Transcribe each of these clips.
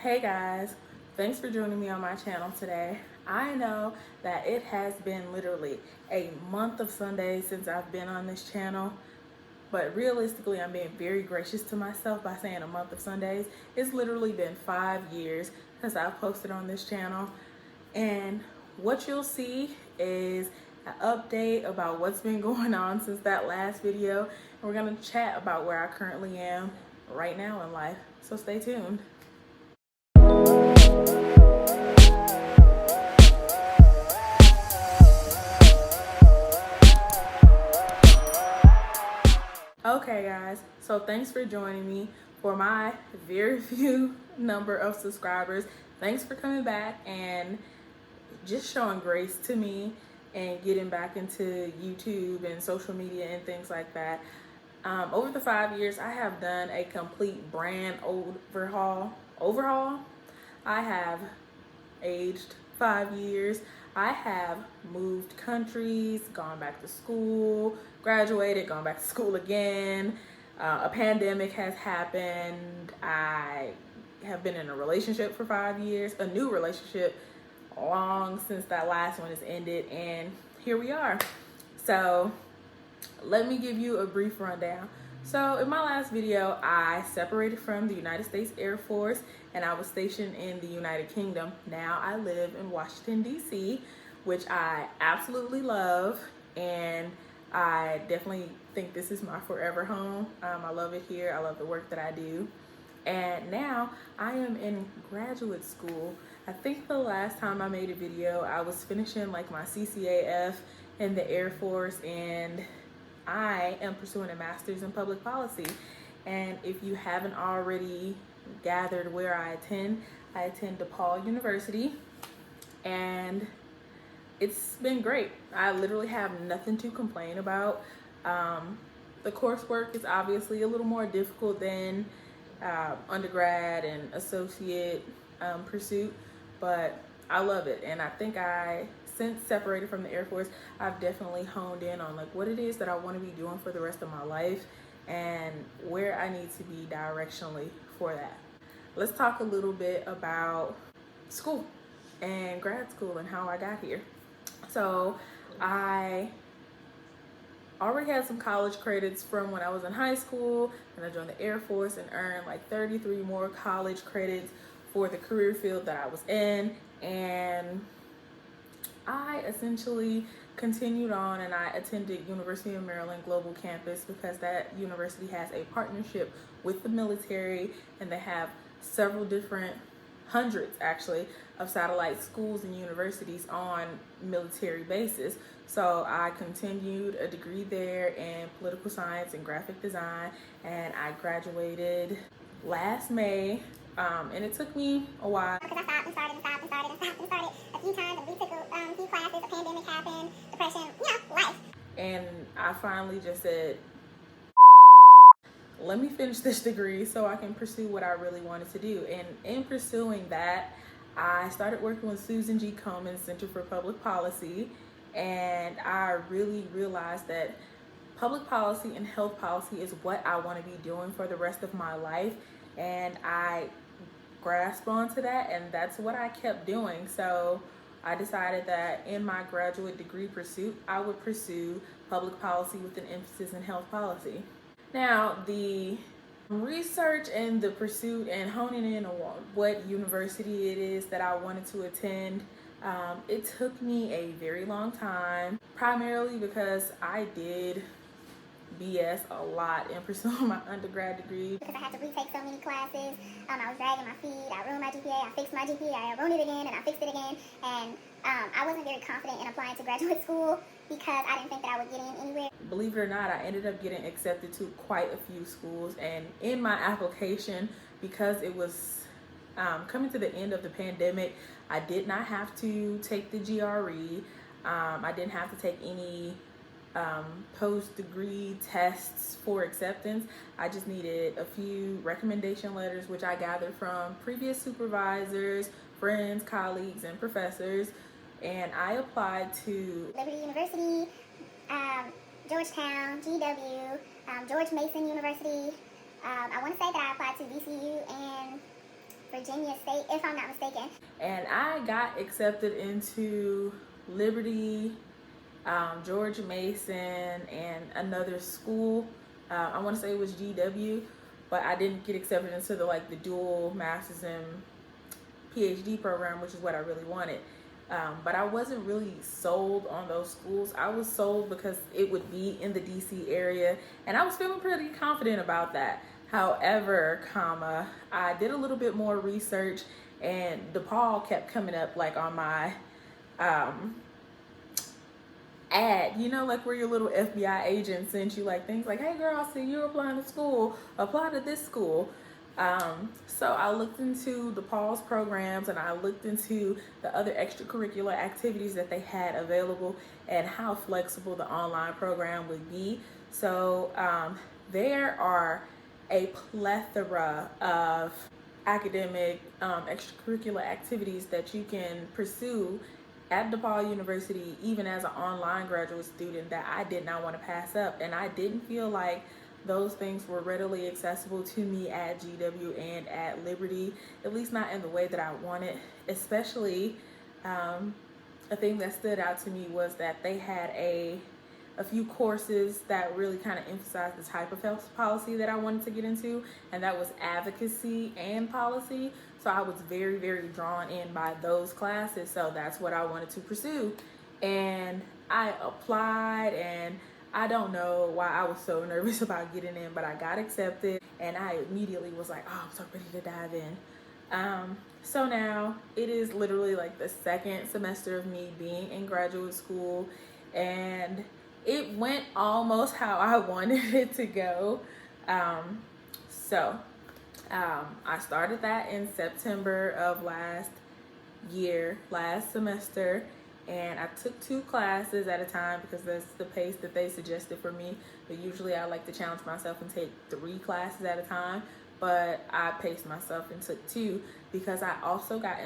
Hey guys, thanks for joining me on my channel today. I know that it has been literally a month of Sundays since I've been on this channel, but realistically I'm being very gracious to myself by saying a month of Sundays. It's literally been 5 years since I've posted on this channel, and what you'll see is an update about what's been going on since that last video, and we're going to chat about where I currently am right now in life, so stay tuned. Okay guys, so thanks for joining me for my very few number of subscribers. Thanks for coming back and just showing grace to me and getting back into YouTube and social media and things like that. Over the 5 years, I have done a complete brand overhaul. I have aged 5 years. I have moved countries, gone back to school, graduated, gone back to school again. A pandemic has happened. I have been in a relationship for 5 years, a new relationship long since that last one has ended, and here we are. So let me give you a brief rundown. So in my last video, I separated from the United States Air Force and I was stationed in the United Kingdom. Now I live in Washington, D.C., which I absolutely love, and I definitely think this is my forever home. I love it here. I love the work that I do. And now I am in graduate school. I think the last time I made a video, I was finishing like my CCAF in the Air Force, and I am pursuing a master's in public policy. And if you haven't already gathered where I attend DePaul University, and it's been great. I literally have nothing to complain about. The coursework is obviously a little more difficult than undergrad and associate pursuit, but I love it. And I think since separated from the Air Force, I've definitely honed in on like what it is that I want to be doing for the rest of my life and where I need to be directionally for that. Let's talk a little bit about school and grad school and how I got here. So I already had some college credits from when I was in high school, and I joined the Air Force and earned like 33 more college credits for the career field that I was in. And I essentially continued on and I attended University of Maryland Global Campus because that university has a partnership with the military, and they have several different, hundreds actually, of satellite schools and universities on military bases. So I continued a degree there in political science and graphic design, and I graduated last May. And it took me a while. Because I stopped and started a few times, and we took a few classes, a pandemic happened, depression, life. And I finally just said, let me finish this degree so I can pursue what I really wanted to do. And in pursuing that, I started working with Susan G. Komen's Center for Public Policy, and I really realized that public policy and health policy is what I want to be doing for the rest of my life, and I grasped onto that, and that's what I kept doing. So I decided that in my graduate degree pursuit, I would pursue public policy with an emphasis in health policy. Now, the research and the pursuit and honing in on what university it is that I wanted to attend, it took me a very long time, primarily because I did BS a lot in pursuing my undergrad degree. Because I had to retake so many classes, I was dragging my feet, I ruined my GPA, I fixed my GPA, I ruined it again, and I fixed it again, and I wasn't very confident in applying to graduate school because I didn't think that I would get in anywhere. Believe it or not, I ended up getting accepted to quite a few schools, and in my application, because it was coming to the end of the pandemic, I did not have to take the GRE. I didn't have to take any post-degree tests for acceptance. I just needed a few recommendation letters, which I gathered from previous supervisors, friends, colleagues, and professors, and I applied to Liberty University, Georgetown, GW, George Mason University. I want to say that I applied to VCU and Virginia. Virginia State, if I'm not mistaken. And I got accepted into Liberty, George Mason, and another school. I want to say it was GW, but I didn't get accepted into the dual master's and PhD program, which is what I really wanted. But I wasn't really sold on those schools. I was sold because it would be in the DC area, and I was feeling pretty confident about that. However, I did a little bit more research, and DePaul kept coming up on my ad, where your little FBI agent sends you things like, hey girl, I see you're applying to school, apply to this school. So I looked into DePaul's programs, and I looked into the other extracurricular activities that they had available and how flexible the online program would be. So there are a plethora of academic extracurricular activities that you can pursue at DePaul University, even as an online graduate student, that I did not want to pass up. And I didn't feel like those things were readily accessible to me at GW and at Liberty, at least not in the way that I wanted. Especially, a thing that stood out to me was that they had a few courses that really kind of emphasized the type of health policy that I wanted to get into, and that was advocacy and policy. So I was very, very drawn in by those classes, so that's what I wanted to pursue. And I applied, and I don't know why I was so nervous about getting in, but I got accepted, and I immediately was like, oh, I'm so ready to dive in. So now it is literally the second semester of me being in graduate school, and it went almost how I wanted it to go. I started that in September of last semester, and I took 2 classes at a time because that's the pace that they suggested for me. But usually I like to challenge myself and take 3 classes at a time, but I paced myself and took 2 because I also got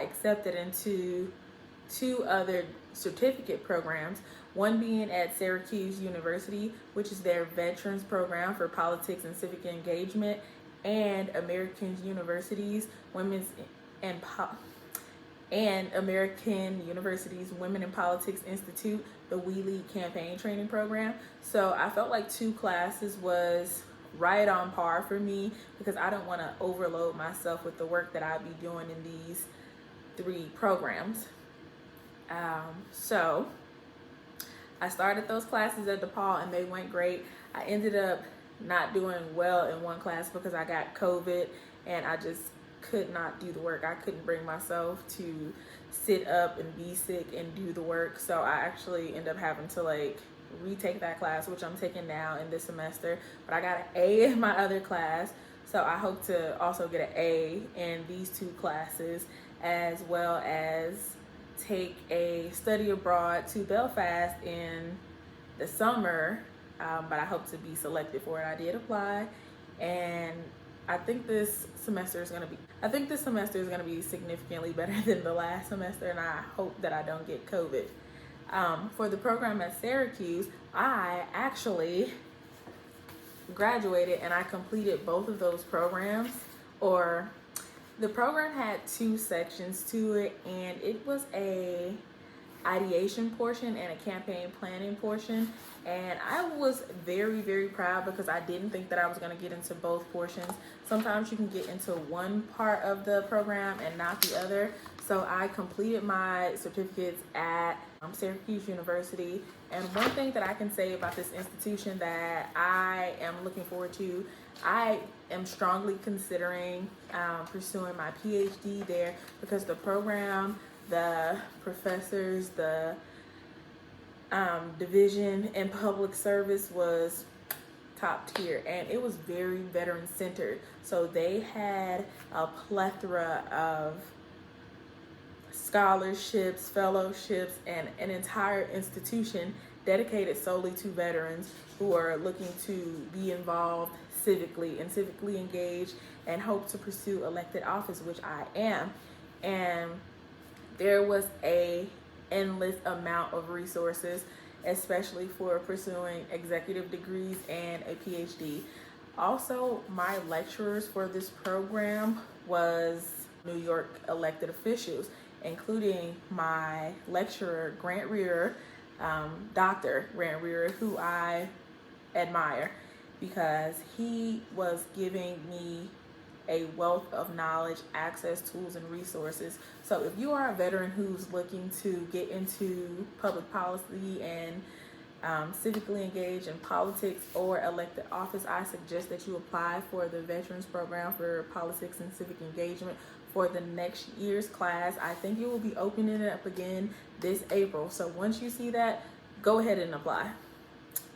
accepted into 2 other certificate programs, one being at Syracuse University, which is their Veterans Program for Politics and Civic Engagement, and American University's Women in Politics Institute, the We Lead Campaign Training Program. So I felt like 2 classes was right on par for me because I don't want to overload myself with the work that I'd be doing in these 3 programs. So I started those classes at DePaul, and they went great. I ended up not doing well in one class because I got COVID, and I just could not do the work. I couldn't bring myself to sit up and be sick and do the work. So I actually ended up having to retake that class, which I'm taking now in this semester. But I got an A in my other class, so I hope to also get an A in these 2 classes, as well as take a study abroad to Belfast in the summer, but I hope to be selected for it. I did apply, and I think this semester is going to be significantly better than the last semester, and I hope that I don't get COVID. For the program at Syracuse, I actually graduated and I completed both of those programs, or the program had 2 sections to it, and it was a ideation portion and a campaign planning portion. And I was very, very proud because I didn't think that I was going to get into both portions. Sometimes you can get into one part of the program and not the other. So I completed my certificates at Syracuse University. And one thing that I can say about this institution that I am looking forward to, I am strongly considering pursuing my PhD there because the program, the professors, the division in public service was top tier, and it was very veteran centered. So they had a plethora of scholarships, fellowships, and an entire institution dedicated solely to veterans who are looking to be involved civically and civically engaged and hope to pursue elected office, which I am. And there was a endless amount of resources, especially for pursuing executive degrees and a PhD. Also, my lecturers for this program was New York elected officials, including my lecturer, Grant Rear, Dr. Grant Rear, who I admire because he was giving me a wealth of knowledge, access, tools, and resources. So if you are a veteran who's looking to get into public policy and civically engaged in politics or elected office, I suggest that you apply for the Veterans Program for Politics and Civic Engagement for the next year's class. I think it will be opening it up again this April. So once you see that, go ahead and apply.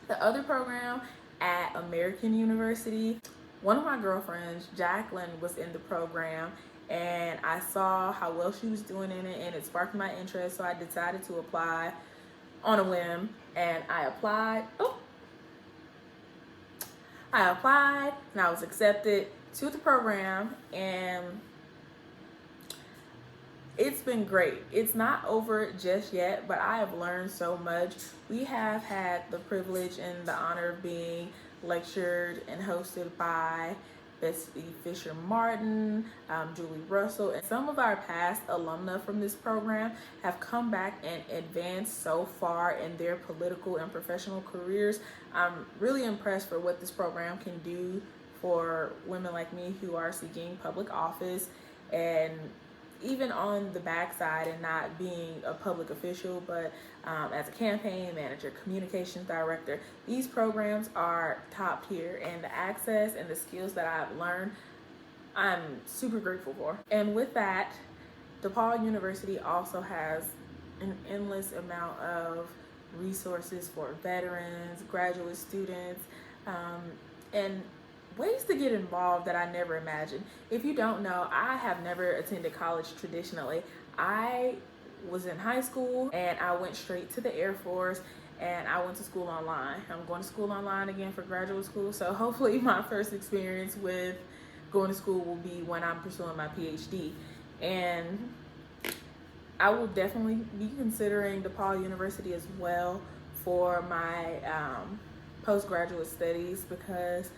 The other program at American University, one of my girlfriends, Jacqueline, was in the program, and I saw how well she was doing in it, and it sparked my interest, so I decided to apply on a whim, and I applied. I applied, and I was accepted to the program, and it's been great. It's not over just yet, but I have learned so much. We have had the privilege and the honor of being lectured and hosted by Bessie Fisher Martin, Julie Russell, and some of our past alumni from this program have come back and advanced so far in their political and professional careers. I'm really impressed for what this program can do for women like me who are seeking public office, and even on the backside and not being a public official, but as a campaign manager, communications director, these programs are top tier, and the access and the skills that I've learned, I'm super grateful for. And with that, DePaul University also has an endless amount of resources for veterans, graduate students, and ways to get involved that I never imagined. If you don't know, I have never attended college traditionally. I was in high school and I went straight to the Air Force, and I went to school online. I'm going to school online again for graduate school, so hopefully my first experience with going to school will be when I'm pursuing my PhD. And I will definitely be considering DePaul University as well for my postgraduate studies, because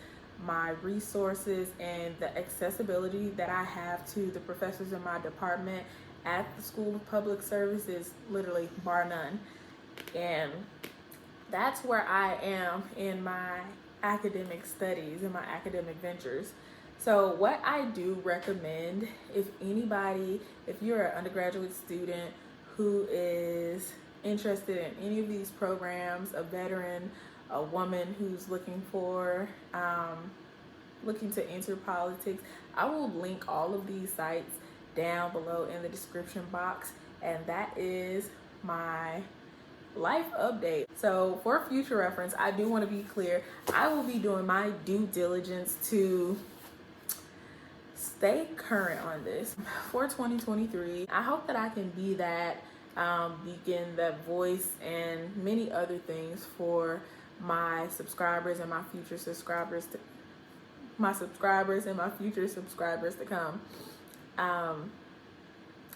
my resources and the accessibility that I have to the professors in my department at the School of Public Service is literally bar none. And that's where I am in my academic studies and my academic ventures. So what I do recommend, if you're an undergraduate student who is interested in any of these programs, a veteran, a woman who's looking to enter politics, I will link all of these sites down below in the description box, and that is my life update. So for future reference, I do want to be clear, I will be doing my due diligence to stay current on this for 2023. I hope that I can be that beacon, that voice, and many other things for my subscribers and my future subscribers to come.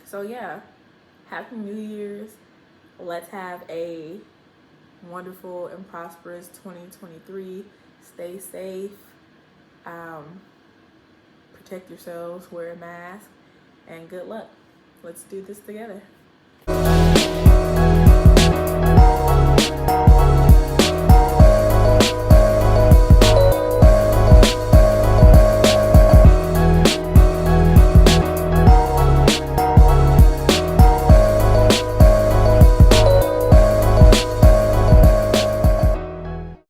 So yeah, happy New Year's. Let's have a wonderful and prosperous 2023. Stay safe, protect yourselves, wear a mask, and good luck. Let's do this together.